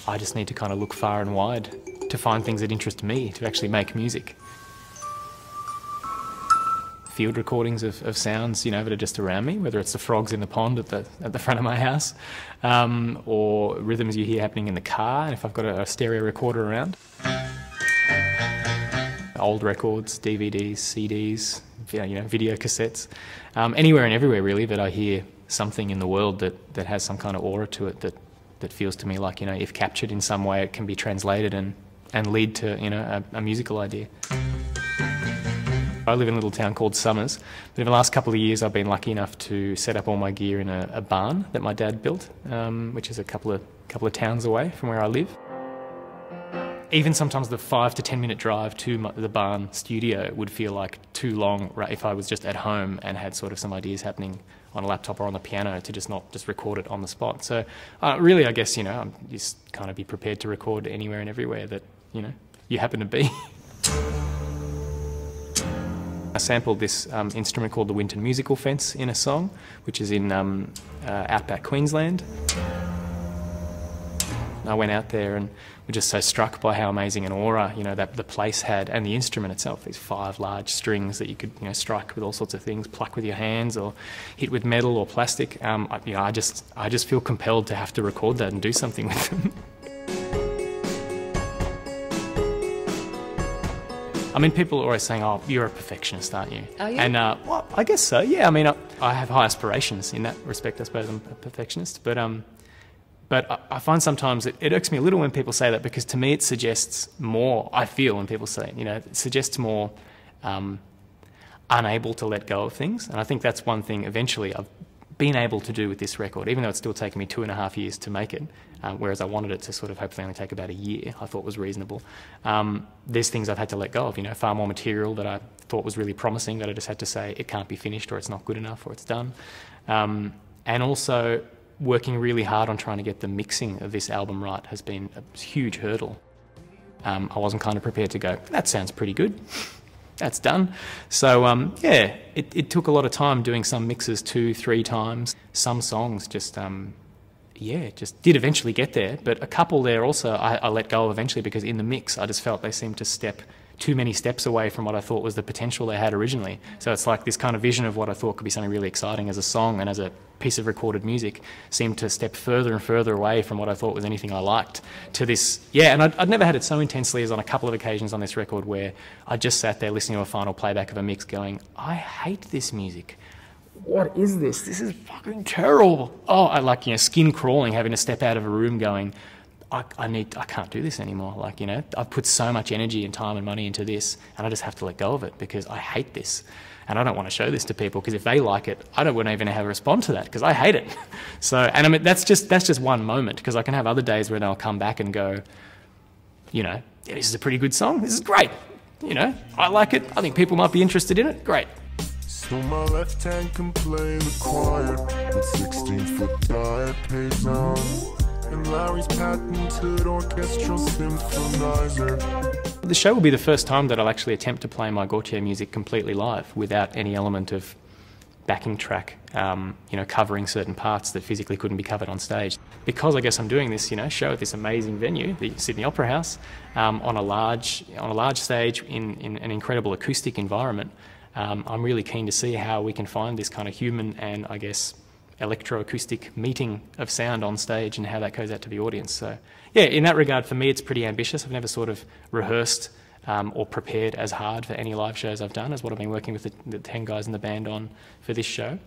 I just need to kind of look far and wide to find things that interest me, to actually make music. Field recordings of sounds, that are just around me, whether it's the frogs in the pond at the front of my house, or rhythms you hear happening in the car, and if I've got a stereo recorder around. Old records, DVDs, CDs, video cassettes, anywhere and everywhere really that I hear something in the world that has some kind of aura to it that feels to me like, if captured in some way, it can be translated and lead to, a musical idea. I live in a little town called Summers, but in the last couple of years I've been lucky enough to set up all my gear in a barn that my dad built, which is a couple of towns away from where I live. Even sometimes the 5 to 10 minute drive to the barn studio would feel like too long if I was just at home and had sort of some ideas happening on a laptop or on the piano to not just record it on the spot. So really I guess, I'm just kind of be prepared to record anywhere and everywhere that, you happen to be. I sampled this instrument called the Winton musical fence in a song, which is in outback Queensland. I went out there and was just so struck by how amazing an aura, that the place had, and the instrument itself, these 5 large strings that you could, strike with all sorts of things, pluck with your hands or hit with metal or plastic. I just feel compelled to have to record that and do something with them. I mean, people are always saying, oh, you're a perfectionist, aren't you? Are you? And, well, I guess so, yeah. I mean, I have high aspirations in that respect, I suppose I'm a perfectionist. But I find sometimes it irks me a little when people say that, because to me it suggests more, I feel when people say it, it suggests more unable to let go of things. And I think that's one thing eventually I've been able to do with this record, even though it's still taken me 2.5 years to make it, whereas I wanted it to sort of hopefully only take about a year, I thought was reasonable. There's things I've had to let go of, far more material that I thought was really promising that I just had to say it can't be finished, or it's not good enough, or it's done. And also working really hard on trying to get the mixing of this album right has been a huge hurdle. I wasn't kind of prepared to go, that sounds pretty good. That's done. So yeah, it took a lot of time doing some mixes 2-3 times. Some songs just did eventually get there, but a couple there also I let go of eventually, because in the mix I just felt they seemed to step too many steps away from what I thought was the potential they had originally. So it's like this kind of vision of what I thought could be something really exciting as a song and as a piece of recorded music seemed to step further and further away from what I thought was anything I liked to this. Yeah, and I'd never had it so intensely as on a couple of occasions on this record where I just sat there listening to a final playback of a mix going, I hate this music. What is this? This is fucking terrible. Oh, I like, skin crawling, having to step out of a room going, I can't do this anymore. Like, I've put so much energy and time and money into this, and I just have to let go of it because I hate this. And I don't want to show this to people, because if they like it, I don't want to even have a respond to that because I hate it. So, and I mean, that's just one moment, because I can have other days where they'll come back and go, yeah, this is a pretty good song. This is great. I like it. I think people might be interested in it. Great. So my left hand can play the choir, and 16-foot diet pays on. And Larry's patented orchestral symphonizer. The show will be the first time that I'll actually attempt to play my Gotye music completely live without any element of backing track, covering certain parts that physically couldn't be covered on stage. Because I guess I'm doing this, show at this amazing venue, the Sydney Opera House, on a large stage in an incredible acoustic environment. I'm really keen to see how we can find this kind of human and, I guess, electroacoustic meeting of sound on stage and how that goes out to the audience. So yeah, in that regard, for me, it's pretty ambitious. I've never sort of rehearsed or prepared as hard for any live shows I've done as what I've been working with the 10 guys in the band on for this show.